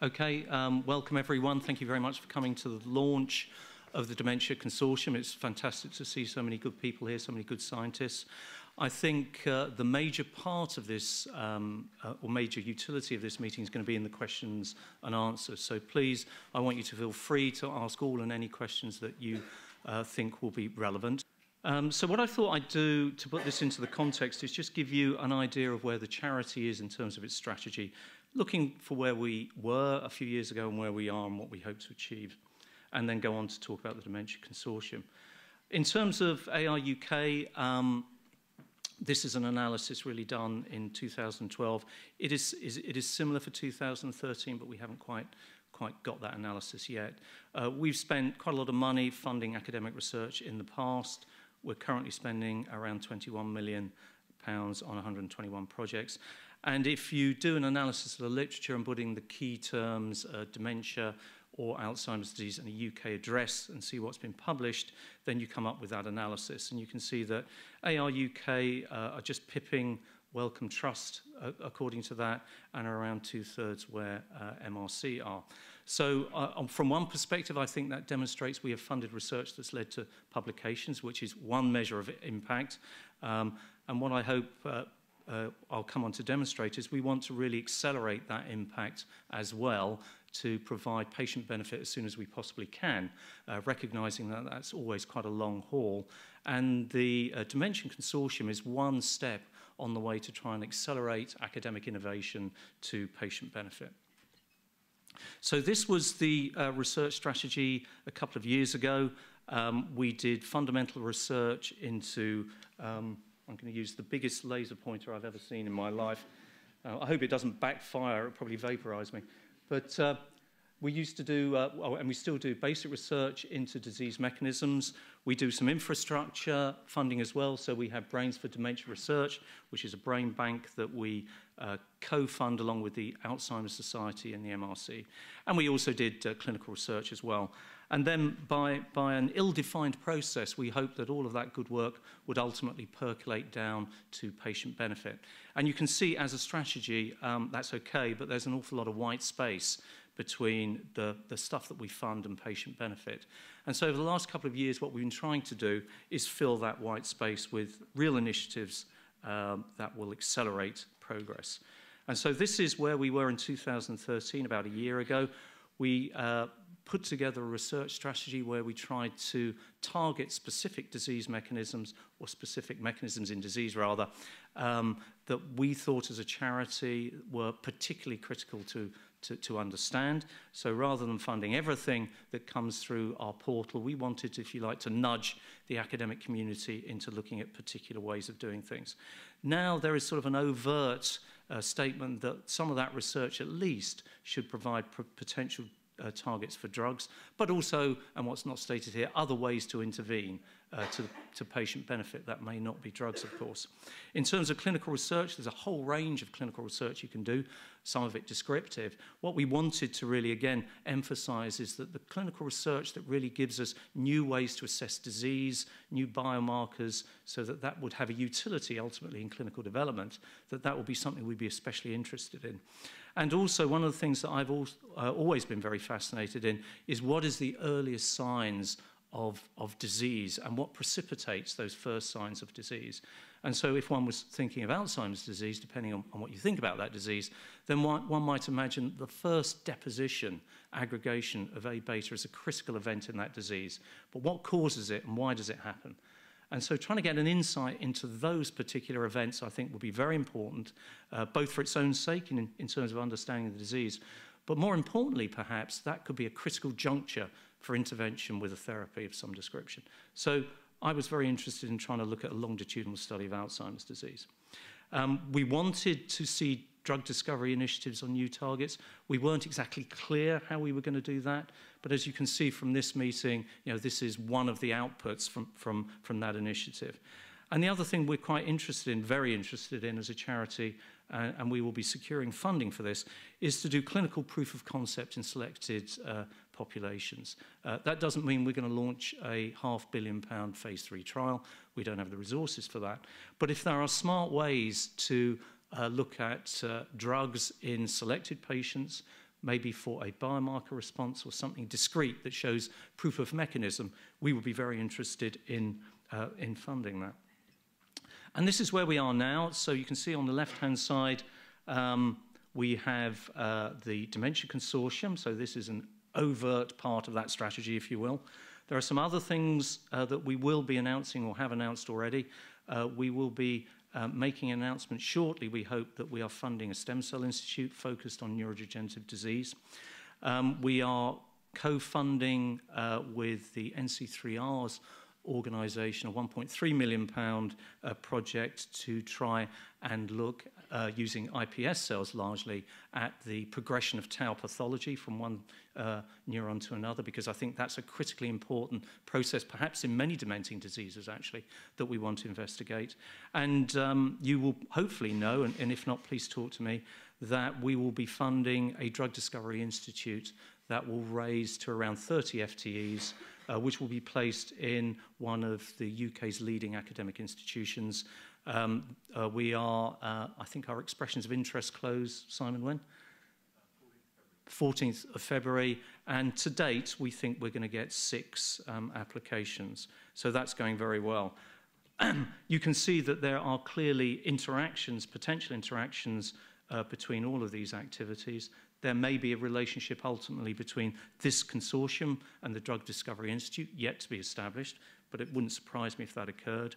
Okay, welcome everyone. Thank you very much for coming to the launch of the Dementia Consortium. It's fantastic to see so many good people here, so many good scientists. I think the major part of this, or major utility of this meeting is going to be in the questions and answers. So please, I want you to feel free to ask all and any questions that you think will be relevant. So what I thought I'd do to put this into the context is just give you an idea of where the charity is in terms of its strategy, looking for where we were a few years ago and where we are and what we hope to achieve, and then go on to talk about the Dementia Consortium. In terms of ARUK, this is an analysis really done in 2012. It is similar for 2013, but we haven't quite got that analysis yet. We've spent quite a lot of money funding academic research in the past. We're currently spending around £21 million on 121 projects. And if you do an analysis of the literature and put in the key terms, dementia or Alzheimer's disease and a UK address and see what's been published, then you come up with that analysis. And you can see that ARUK are just pipping Wellcome Trust according to that, and are around 2/3 where MRC are. So from one perspective, I think that demonstrates we have funded research that's led to publications, which is one measure of impact. And what I hope I'll come on to demonstrate is we want to really accelerate that impact as well to provide patient benefit as soon as we possibly can, recognising that that's always quite a long haul. And the Dementia Consortium is one step on the way to try and accelerate academic innovation to patient benefit. So this was the research strategy a couple of years ago. We did fundamental research into I'm going to use the biggest laser pointer I've ever seen in my life. I hope it doesn't backfire, it'll probably vaporize me. But we used to do, and we still do, basic research into disease mechanisms. We do some infrastructure funding as well. So we have Brains for Dementia Research, which is a brain bank that we co-fund along with the Alzheimer's Society and the MRC. And we also did clinical research as well. And then by an ill-defined process, we hope that all of that good work would ultimately percolate down to patient benefit. And you can see as a strategy, that's okay, but there's an awful lot of white space between the stuff that we fund and patient benefit. And so over the last couple of years, what we've been trying to do is fill that white space with real initiatives that will accelerate progress. And so this is where we were in 2013, about a year ago. We put together a research strategy where we tried to target specific disease mechanisms, or specific mechanisms in disease rather, that we thought as a charity were particularly critical to understand. So rather than funding everything that comes through our portal, we wanted, if you like, to nudge the academic community into looking at particular ways of doing things. Now there is sort of an overt statement that some of that research at least should provide potential targets for drugs, but also, and what's not stated here, other ways to intervene to patient benefit that may not be drugs, of course. In terms of clinical research, there's a whole range of clinical research you can do, some of it descriptive. What we wanted to really, again, emphasize is that the clinical research that really gives us new ways to assess disease, new biomarkers, so that that would have a utility ultimately in clinical development, that would be something we'd be especially interested in. And also, one of the things that I've always been very fascinated in is what is the earliest signs of disease and what precipitates those first signs of disease. And so if one was thinking of Alzheimer's disease, depending on what you think about that disease, then one might imagine the first deposition, aggregation of A-beta as a critical event in that disease. But what causes it and why does it happen? And so trying to get an insight into those particular events, I think, will be very important, both for its own sake in terms of understanding the disease, but more importantly, perhaps, that could be a critical juncture for intervention with a therapy of some description. So I was very interested in trying to look at a longitudinal study of Alzheimer's disease. We wanted to see drug discovery initiatives on new targets. We weren't exactly clear how we were going to do that, but as you can see from this meeting, this is one of the outputs from that initiative. And the other thing we're quite interested in, very interested in as a charity, and we will be securing funding for this, is to do clinical proof of concept in selected populations. That doesn't mean we're going to launch a £500 million phase 3 trial. We don't have the resources for that. But if there are smart ways to look at drugs in selected patients maybe for a biomarker response or something discrete that shows proof of mechanism, we would be very interested in funding that. And this is where we are now. So you can see on the left-hand side, we have the Dementia Consortium. So this is an overt part of that strategy, if you will. There are some other things that we will be announcing or have announced already. We will be making an announcement shortly. We hope that we are funding a stem cell institute focused on neurodegenerative disease. We are co-funding with the NC3R's organisation a £1.3 million project to try and look, using iPS cells largely, at the progression of tau pathology from one neuron to another, because I think that's a critically important process, perhaps in many dementing diseases actually, that we want to investigate. And you will hopefully know, and if not, please talk to me, that we will be funding a drug discovery institute that will raise to around 30 FTEs, which will be placed in one of the UK's leading academic institutions. We are, I think our expressions of interest close, Simon, when? 14th of February, and to date we think we're going to get 6 applications. So that's going very well. You can see that there are clearly interactions, potential interactions between all of these activities. There may be a relationship ultimately between this consortium and the Drug Discovery Institute, yet to be established, but it wouldn't surprise me if that occurred.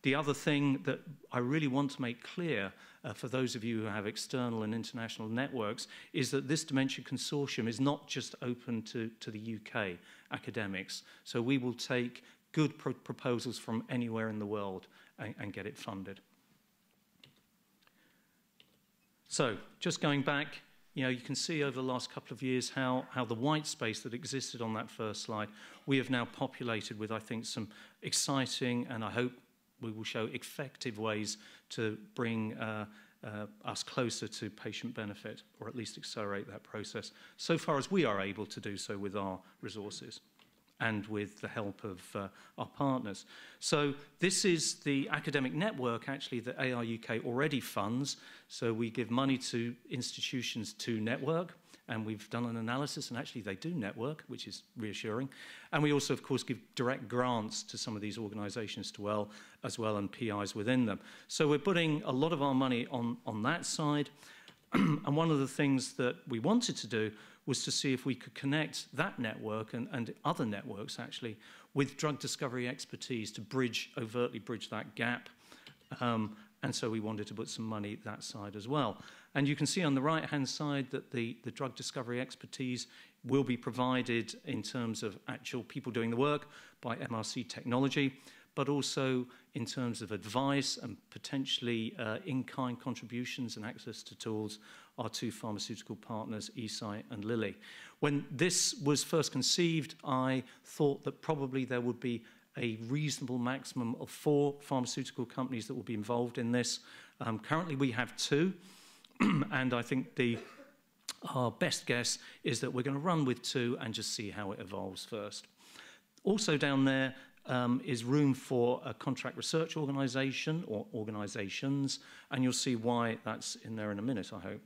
The other thing that I really want to make clear for those of you who have external and international networks is that this Dementia Consortium is not just open to the UK academics. So we will take good proposals from anywhere in the world and get it funded. So just going back, you can see over the last couple of years how the white space that existed on that first slide, we have now populated with, I think, some exciting, and I hope we will show effective ways to bring us closer to patient benefit, or at least accelerate that process, so far as we are able to do so with our resources and with the help of our partners. So this is the academic network, actually, that ARUK already funds. So we give money to institutions to network, and we've done an analysis, and actually they do network, which is reassuring. And we also, of course, give direct grants to some of these organizations as well, and PIs within them. So we're putting a lot of our money on that side. And one of the things that we wanted to do was to see if we could connect that network and other networks, actually, with drug discovery expertise to overtly bridge that gap. And so we wanted to put some money that side as well. And you can see on the right-hand side that the drug discovery expertise will be provided in terms of actual people doing the work by MRC Technology, but also in terms of advice and potentially in-kind contributions and access to tools, our 2 pharmaceutical partners, Eisai and Lilly. When this was first conceived, I thought that probably there would be a reasonable maximum of 4 pharmaceutical companies that will be involved in this. Currently we have 2, and I think our best guess is that we're going to run with 2 and just see how it evolves first. Also down there is room for a contract research organisation or organisations, and you'll see why that's in there in a minute, I hope.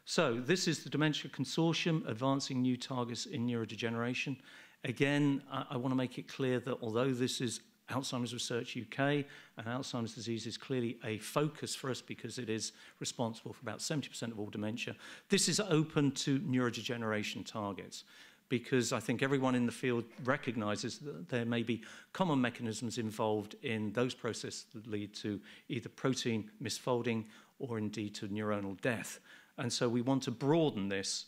So this is the Dementia Consortium, Advancing New Targets in Neurodegeneration. Again, I want to make it clear that although this is Alzheimer's Research UK, and Alzheimer's disease is clearly a focus for us because it is responsible for about 70% of all dementia, this is open to neurodegeneration targets, because I think everyone in the field recognises that there may be common mechanisms involved in those processes that lead to either protein misfolding or indeed to neuronal death. And so we want to broaden this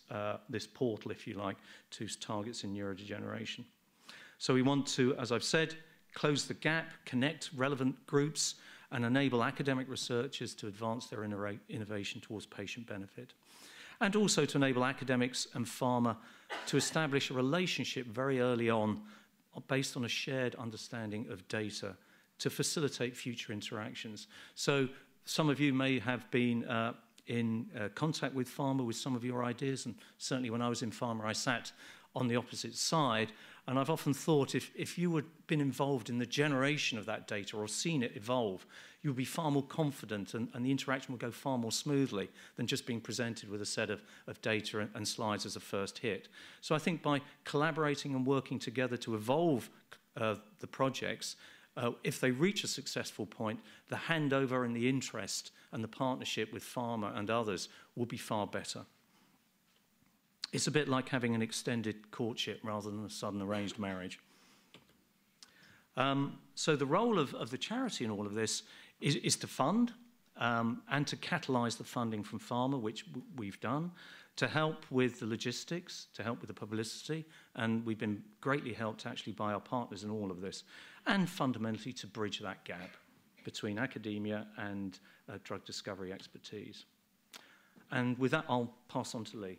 portal, if you like, to targets in neurodegeneration. So we want to, as I've said, close the gap, connect relevant groups, and enable academic researchers to advance their innovation towards patient benefit. And also to enable academics and pharma to establish a relationship very early on based on a shared understanding of data to facilitate future interactions. So some of you may have been in contact with pharma with some of your ideas, and certainly when I was in pharma I sat on the opposite side, And I've often thought if you had been involved in the generation of that data or seen it evolve, you would be far more confident and the interaction would go far more smoothly than just being presented with a set of data and slides as a first hit. So I think by collaborating and working together to evolve the projects, if they reach a successful point, the handover and the interest and the partnership with pharma and others will be far better. It's a bit like having an extended courtship rather than a sudden arranged marriage. So the role of the charity in all of this is to fund and to catalyse the funding from pharma, which we've done, to help with the logistics, to help with the publicity, and we've been greatly helped actually by our partners in all of this, and fundamentally to bridge that gap between academia and drug discovery expertise. And with that, I'll pass on to Lee.